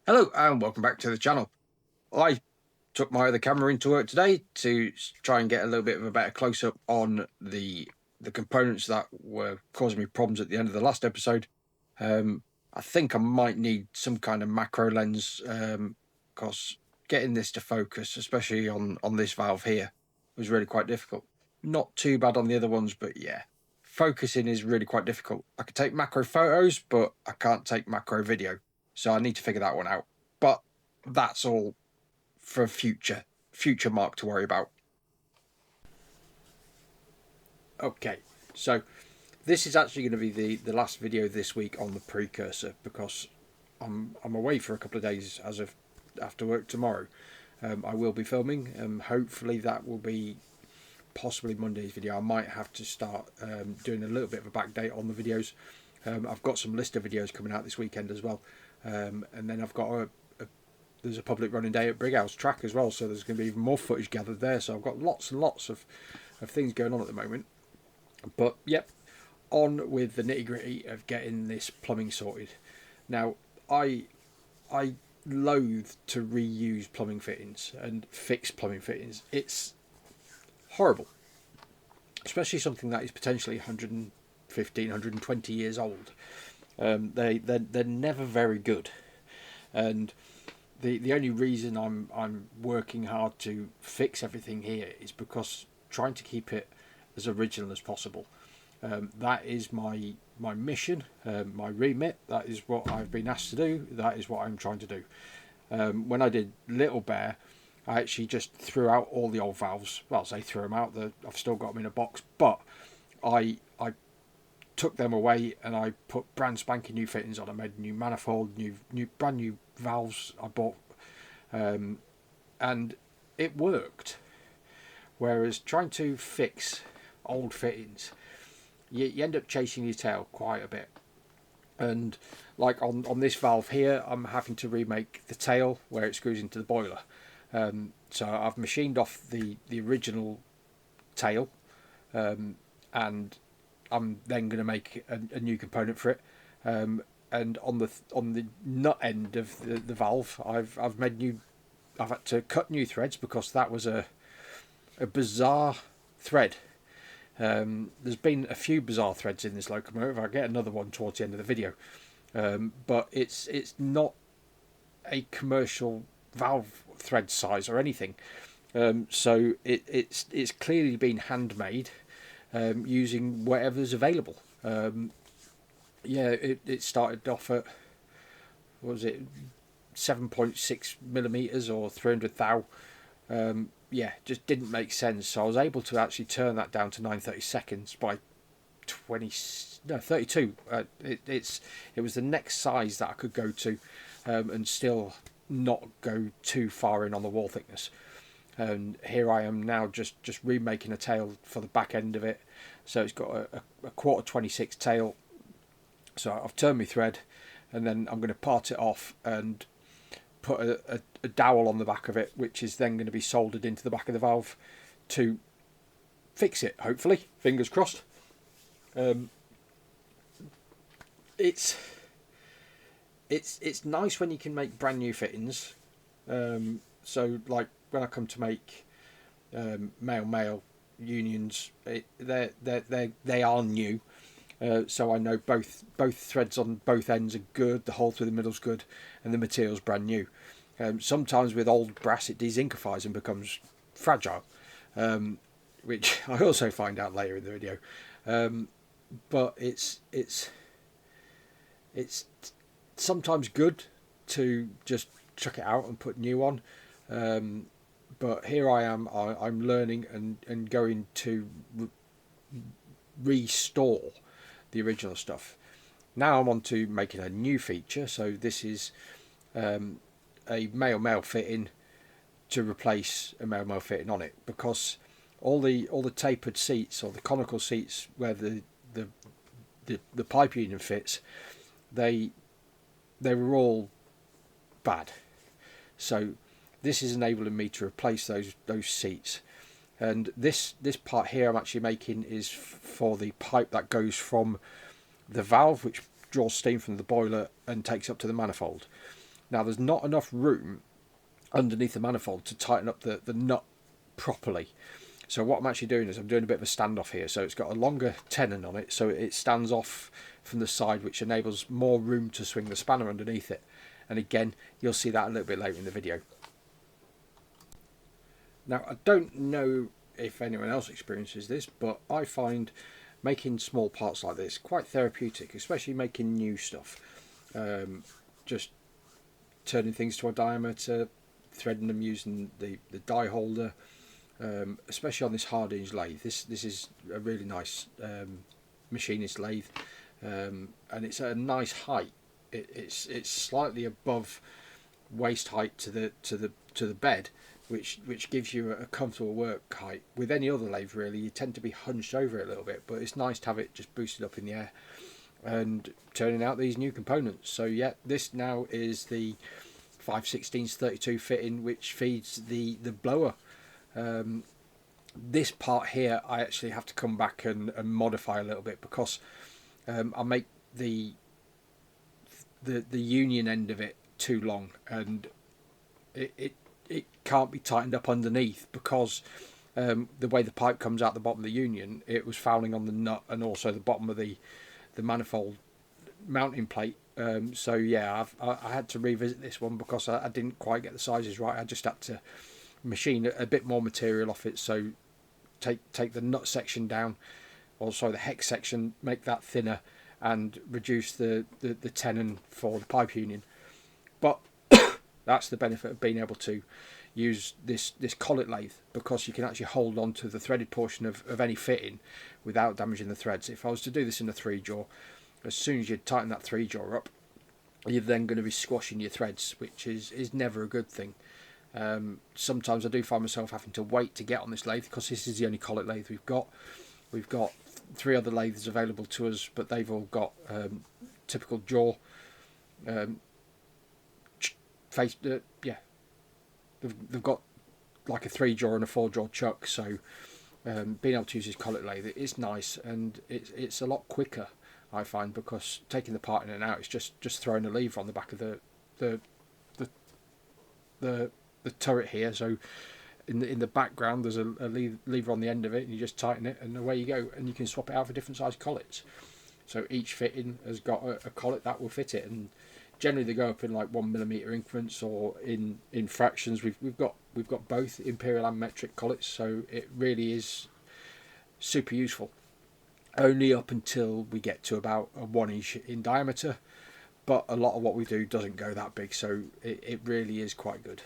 Hello and welcome back to the channel. I took my other camera into work today to try and get a little bit of a better close-up on the components that were causing me problems at the end of the last episode. I think I might need some kind of macro lens because getting this to focus, especially on this valve here, was really quite difficult. Not too bad on the other ones, but yeah, focusing is really quite difficult. I could take macro photos, but I can't take macro video. So I need to figure that one out. But that's all for future Mark to worry about. Okay, so this is actually going to be the last video this week on the Precursor because I'm away for a couple of days as of after work tomorrow. I will be filming. Hopefully that will be possibly Monday's video. I might have to start doing a little bit of a back date on the videos. I've got some list of videos coming out this weekend as well, and then I've got there's a public running day at Brighouse Track as well, so there's going to be even more footage gathered there. So I've got lots and lots of things going on at the moment. But yep, on with the nitty gritty of getting this plumbing sorted. Now, I loathe to reuse plumbing fittings and fix plumbing fittings. It's horrible, especially something that is potentially 115, 120 years old. They're never very good, and the only reason I'm working hard to fix everything here is because trying to keep it as original as possible. That is my mission, my remit. That is what I've been asked to do. That is what I'm trying to do. When I did Little Bear, I actually just threw out all the old valves. Well, I say threw them out. I've still got them in a box, but I took them away and I put brand spanking new fittings on. I made a new manifold, brand new valves I bought, and it worked. Whereas trying to fix old fittings, you end up chasing your tail quite a bit. And like on this valve here, I'm having to remake the tail where it screws into the boiler. So I've machined off the original tail, and I'm then going to make a new component for it. And on the nut end of the valve, I've had to cut new threads because that was a bizarre thread. There's been a few bizarre threads in this locomotive. I'll get another one towards the end of the video, but it's not a commercial valve thread size or anything. So it's clearly been handmade using whatever's available. Yeah, it started off at, what was it, 7.6 millimeters or 300 thou. Yeah, just didn't make sense. So I was able to actually turn that down to 9/32 by 32. It was the next size that I could go to, and still not go too far in on the wall thickness. And here I am now just remaking a tail for the back end of it. So it's got a quarter 26 tail. So I've turned my thread, and then I'm going to part it off and put a dowel on the back of it, which is then going to be soldered into the back of the valve to fix it, hopefully. Fingers crossed. It's nice when you can make brand new fittings. So like when I come to make male unions, they are new. So I know both threads on both ends are good, the hole through the middle's good, and the material's brand new. Sometimes with old brass it dezinkifies and becomes fragile, which I also find out later in the video. But it's sometimes good to just chuck it out and put new on. But here I am, I'm learning and going to restore the original stuff. Now I'm on to making a new feature. So this is a male fitting to replace a male fitting on it, because all the tapered seats or the conical seats where the pipe union fits, they were all bad. So this is enabling me to replace those seats. And this part here I'm actually making is for the pipe that goes from the valve, which draws steam from the boiler and takes up to the manifold. Now there's not enough room underneath the manifold to tighten up the nut properly. So what I'm actually doing is I'm doing a bit of a standoff here. So it's got a longer tenon on it, so it stands off from the side, which enables more room to swing the spanner underneath it. And again, you'll see that a little bit later in the video. Now, I don't know if anyone else experiences this, but I find making small parts like this quite therapeutic, especially making new stuff. Just turning things to a diameter, threading them using the die holder, especially on this hard hinge lathe. This is a really nice machinist lathe, and it's at a nice height. It's slightly above waist height to the bed, which gives you a comfortable work height. With any other lathe, really, you tend to be hunched over it a little bit, but it's nice to have it just boosted up in the air and turning out these new components. So yeah, this now is the 5/16 32 fitting, which feeds the blower. This part here I actually have to come back and modify a little bit, because I make the union end of it too long, and it can't be tightened up underneath, because the way the pipe comes out the bottom of the union, it was fouling on the nut and also the bottom of the manifold mounting plate. So yeah, I had to revisit this one because I didn't quite get the sizes right. I just had to machine a bit more material off it, so take the nut section down, also the hex section, make that thinner, and reduce the tenon for the pipe union. But that's the benefit of being able to use this collet lathe, because you can actually hold on to the threaded portion of any fitting without damaging the threads. If I was to do this in a 3-jaw, as soon as you tighten that 3-jaw up, you're then going to be squashing your threads, which is never a good thing. Sometimes I do find myself having to wait to get on this lathe, because this is the only collet lathe we've got. We've got 3 other lathes available to us, but they've all got typical jaw face. Yeah, they've got like a 3-jaw and a 4-jaw chuck. So being able to use this collet lathe, it's nice, and it's a lot quicker, I find, because taking the part in and out, it's just throwing a lever on the back of the turret here. So in the background there's a lever on the end of it, and you just tighten it and away you go, and you can swap it out for different size collets. So each fitting has got a collet that will fit it, and generally they go up in like 1mm increments or in fractions. We've got both imperial and metric collets, so it really is super useful. Only up until we get to about a 1 inch in diameter, but a lot of what we do doesn't go that big, so it really is quite good.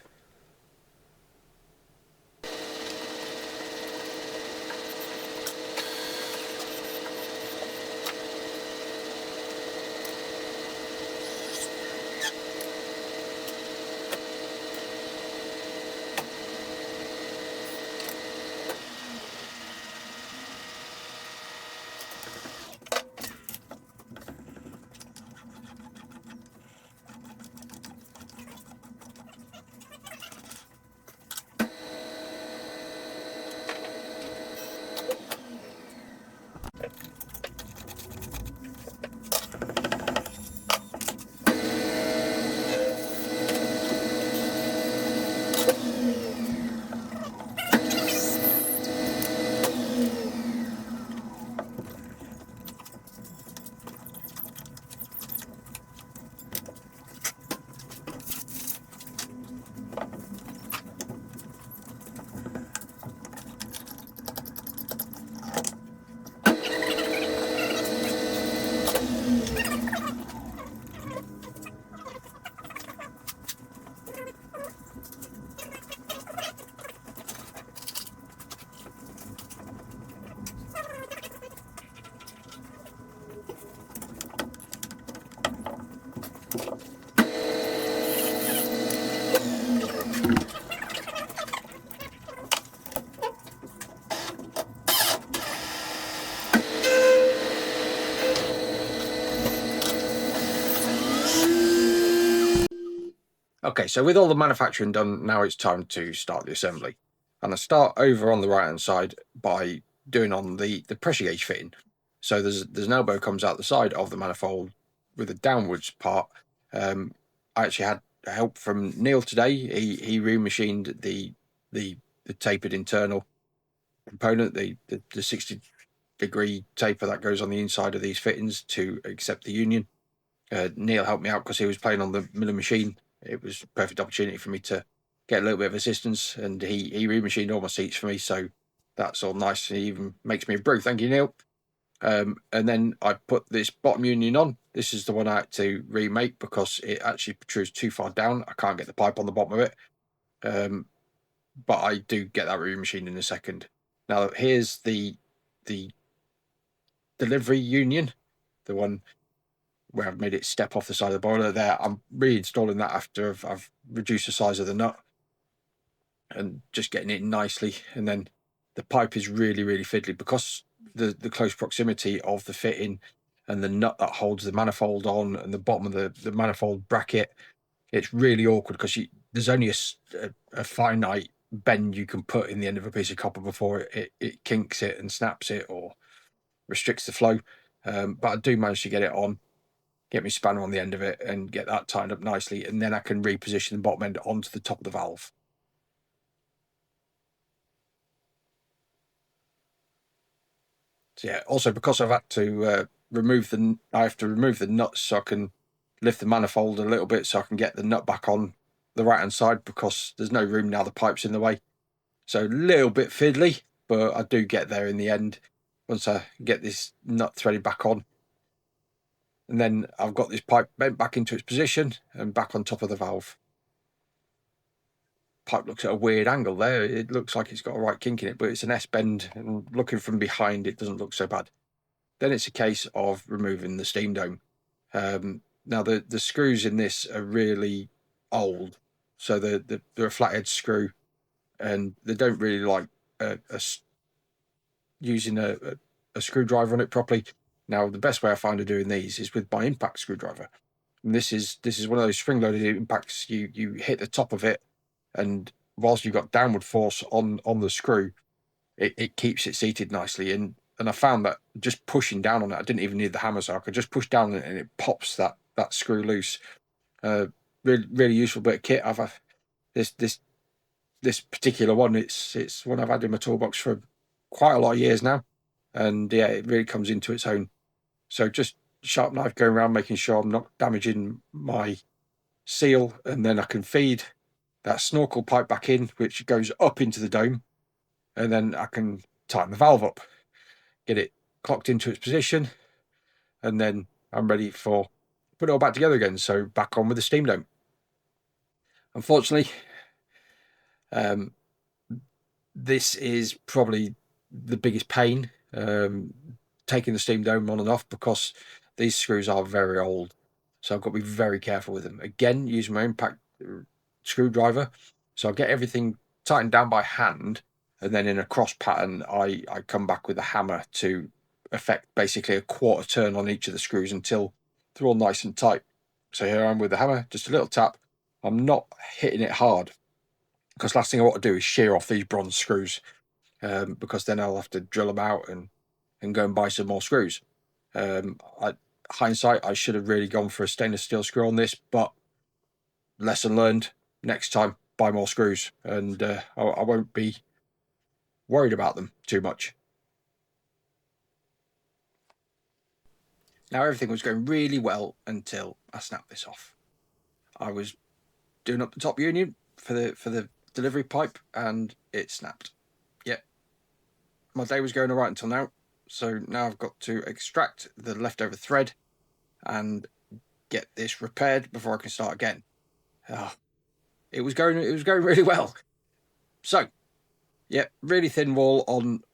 Okay, so with all the manufacturing done, now it's time to start the assembly. And I start over on the right hand side by doing on the pressure gauge fitting. So there's an elbow comes out the side of the manifold with a downwards part. I actually had help from Neil today. He remachined the tapered internal component, the 60-degree taper that goes on the inside of these fittings to accept the union. Neil helped me out because he was playing on the milling machine. It was a perfect opportunity for me to get a little bit of assistance, and he remachined all my seats for me, so that's all nice. He even makes me a brew. Thank you, Neil. And then I put this bottom union on. This is the one I had to remake because it actually protrudes too far down. I can't get the pipe on the bottom of it. But I do get that remachined in a second. Now here's the delivery union, the one where I've made it step off the side of the boiler there. I'm reinstalling that after I've reduced the size of the nut and just getting it nicely. And then the pipe is really, really fiddly because the close proximity of the fitting and the nut that holds the manifold on and the bottom of the manifold bracket. It's really awkward because there's only a finite bend you can put in the end of a piece of copper before it kinks it and snaps it or restricts the flow. But I do manage to get it on, get my spanner on the end of it and get that tightened up nicely, and then I can reposition the bottom end onto the top of the valve. So yeah, also because I've had to remove the nuts so I can lift the manifold a little bit so I can get the nut back on the right hand side because there's no room now, the pipe's in the way. So a little bit fiddly, but I do get there in the end once I get this nut threaded back on. And then I've got this pipe bent back into its position and back on top of the valve. Pipe looks at a weird angle there. It looks like it's got a right kink in it, but it's an S-bend, and looking from behind it doesn't look so bad. Then it's a case of removing the steam dome. Now the screws in this are really old, so they're a flathead screw, and they don't really like using a screwdriver on it properly. Now the best way I find of doing these is with my impact screwdriver. And this is one of those spring-loaded impacts. You hit the top of it, and whilst you've got downward force on the screw, it keeps it seated nicely. And I found that just pushing down on it, I didn't even need the hammer, so I could just push down on it and it pops that screw loose. Really useful bit of kit. I've this particular one. It's one I've had in my toolbox for quite a lot of years now, and yeah, it really comes into its own. So just sharp knife going around, making sure I'm not damaging my seal, and then I can feed that snorkel pipe back in, which goes up into the dome, and then I can tighten the valve up, get it clocked into its position, and then I'm ready for put it all back together again. So back on with the steam dome. Unfortunately, this is probably the biggest pain, taking the steam dome on and off, because these screws are very old. So I've got to be very careful with them. Again, using my impact screwdriver. So I get everything tightened down by hand, and then in a cross pattern, I come back with a hammer to effect basically a quarter turn on each of the screws until they're all nice and tight. So here I am with the hammer, just a little tap. I'm not hitting it hard, because last thing I want to do is shear off these bronze screws, because then I'll have to drill them out and go and buy some more screws. Hindsight, I should have really gone for a stainless steel screw on this, but lesson learned. Next time, buy more screws, and I won't be worried about them too much. Now everything was going really well until I snapped this off. I was doing up the top union for the delivery pipe, and it snapped. Yep, my day was going all right until now. So now I've got to extract the leftover thread and get this repaired before I can start again. It was going really well. So yeah, really thin wall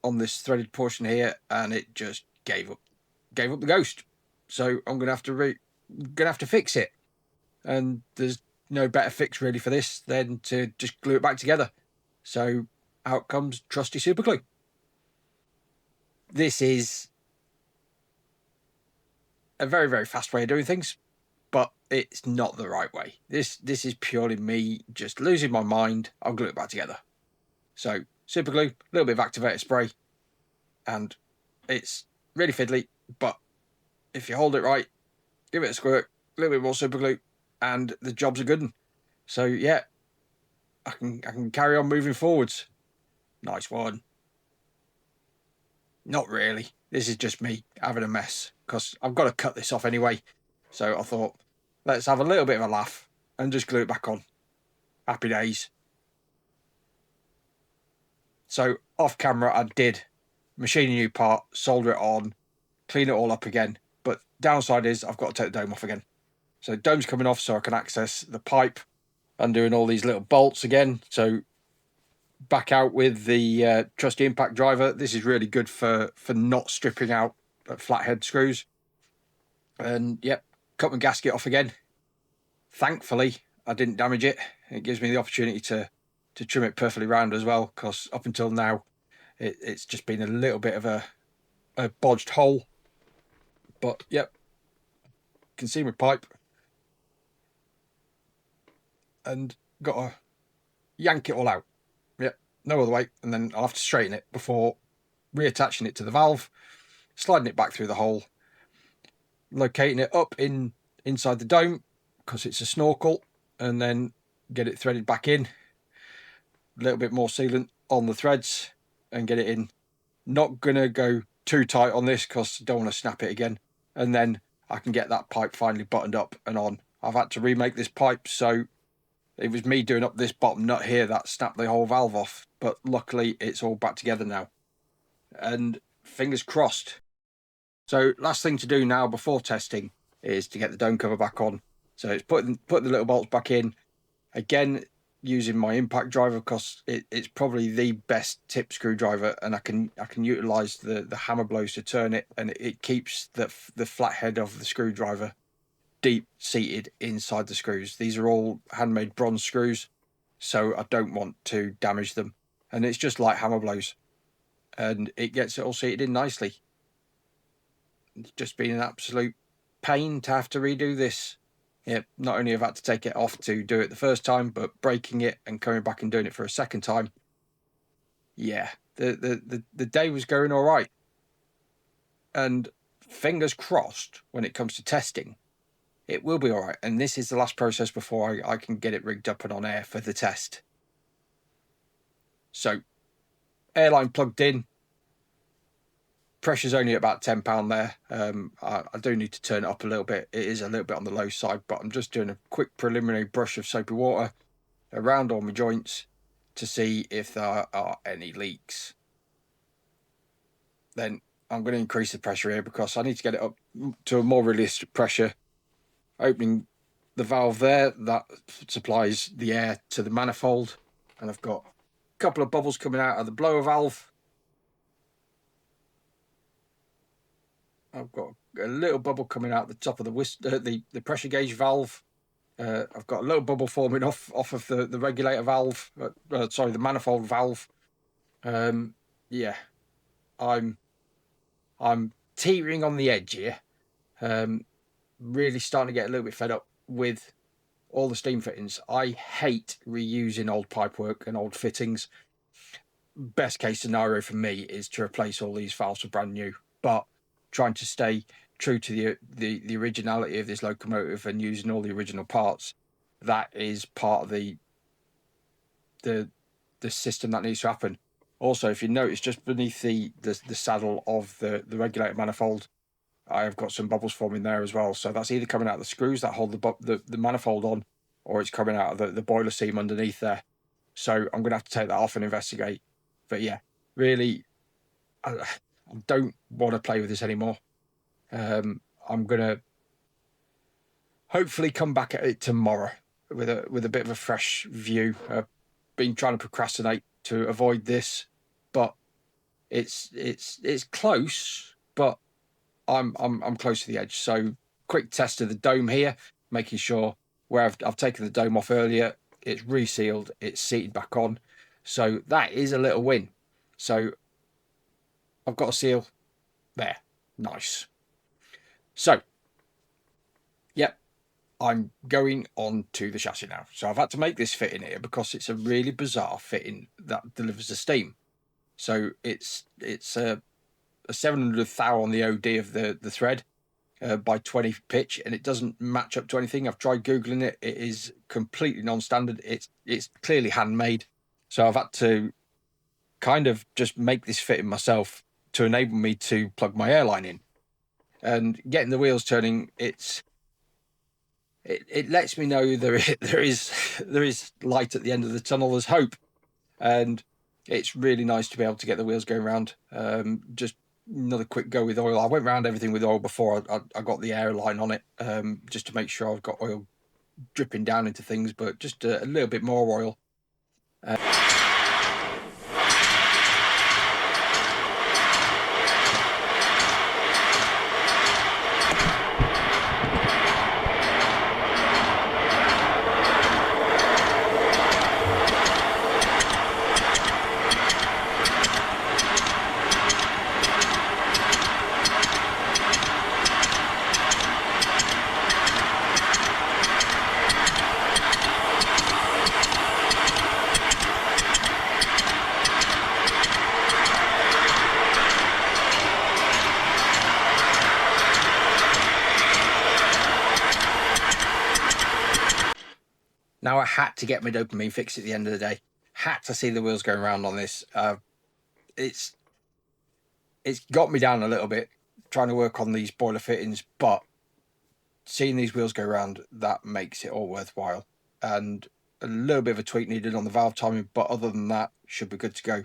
on this threaded portion here, and it just gave up the ghost. So I'm gonna have to fix it, and there's no better fix really for this than to just glue it back together. So out comes trusty super glue. This is a very, very fast way of doing things, but it's not the right way. This is purely me just losing my mind. I'll glue it back together. So super glue, a little bit of activator spray, and it's really fiddly, but if you hold it right, give it a squirt, a little bit more super glue, and the job's a good one. So yeah, I can carry on moving forwards. Nice one. Not really. This is just me having a mess because I've got to cut this off anyway. So I thought, let's have a little bit of a laugh and just glue it back on. Happy days. So off camera, I did machine a new part, solder it on, clean it all up again. But downside is I've got to take the dome off again. So dome's coming off so I can access the pipe, undoing all these little bolts again. So back out with the trusty impact driver. This is really good for not stripping out flathead screws. And yep, cut my gasket off again. Thankfully, I didn't damage it. It gives me the opportunity to trim it perfectly round as well, because up until now, it's just been a little bit of a bodged hole. But yep, can see my pipe. And got to yank it all out. Yep, no other way. And then I'll have to straighten it before reattaching it to the valve, sliding it back through the hole, locating it up inside the dome because it's a snorkel, and then get it threaded back in. A little bit more sealant on the threads and get it in. Not gonna go too tight on this because I don't want to snap it again. And then I can get that pipe finally buttoned up and on. I've had to remake this pipe, so it was me doing up this bottom nut here that snapped the whole valve off. But luckily it's all back together now. And fingers crossed. So last thing to do now before testing is to get the dome cover back on. So it's putting the little bolts back in. Again, using my impact driver because it's probably the best tip screwdriver, and I can utilize the hammer blows to turn it, and it keeps the flathead of the screwdriver deep seated inside the screws. These are all handmade bronze screws, so I don't want to damage them. And it's just like hammer blows, and it gets it all seated in nicely. It's just been an absolute pain to have to redo this. Yeah, not only have I had to take it off to do it the first time, but breaking it and coming back and doing it for a second time. Yeah, the day was going all right. And fingers crossed, when it comes to testing, it will be all right. And this is the last process before I can get it rigged up and on air for the test. So, airline plugged in. Pressure's only about £10 there. I do need to turn it up a little bit. It is a little bit on the low side, but I'm just doing a quick preliminary brush of soapy water around all my joints to see if there are any leaks. Then I'm going to increase the pressure here because I need to get it up to a more realistic pressure. Opening the valve there, that supplies the air to the manifold, and I've got a couple of bubbles coming out of the blower valve. I've got a little bubble coming out the top of the pressure gauge valve. I've got a little bubble forming off of the regulator valve. Sorry, the manifold valve. Yeah, I'm teetering on the edge here. Really starting to get a little bit fed up with all the steam fittings. I hate reusing old pipework and old fittings. Best case scenario for me is to replace all these valves for brand new, but trying to stay true to the originality of this locomotive and using all the original parts, that is part of the system that needs to happen. Also, if you notice, just beneath the saddle of the regulator manifold, I have got some bubbles forming there as well. So that's either coming out of the screws that hold the manifold on, or it's coming out of the boiler seam underneath there. So I'm going to have to take that off and investigate. But yeah, really, I don't want to play with this anymore. I'm going to hopefully come back at it tomorrow with a bit of a fresh view. Been trying to procrastinate to avoid this, but it's close, but I'm close to the edge. So quick test of the dome here, making sure where I've taken the dome off earlier, it's resealed, it's seated back on. So that is a little win. So I've got a seal there. Nice. So, yep, I'm going on to the chassis now. So I've had to make this fitting here because it's a really bizarre fitting that delivers the steam. So it's a 700 thou on the OD of the thread, by 20 pitch, and it doesn't match up to anything. I've tried Googling it. It is completely non-standard. It's clearly handmade. So I've had to kind of just make this fitting myself to enable me to plug my airline in. And getting the wheels turning, it lets me know there is light at the end of the tunnel. There's hope, and it's really nice to be able to get the wheels going around. Just another quick go with oil. I went around everything with oil before I got the airline on it, just to make sure I've got oil dripping down into things, but just a little bit more oil. Now I had to get my dopamine fix at the end of the day. Had to see the wheels going around on this. It's got me down a little bit trying to work on these boiler fittings, but seeing these wheels go around, that makes it all worthwhile. And a little bit of a tweak needed on the valve timing, but other than that, should be good to go.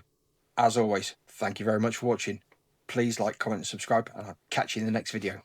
As always, thank you very much for watching. Please like, comment, and subscribe, and I'll catch you in the next video.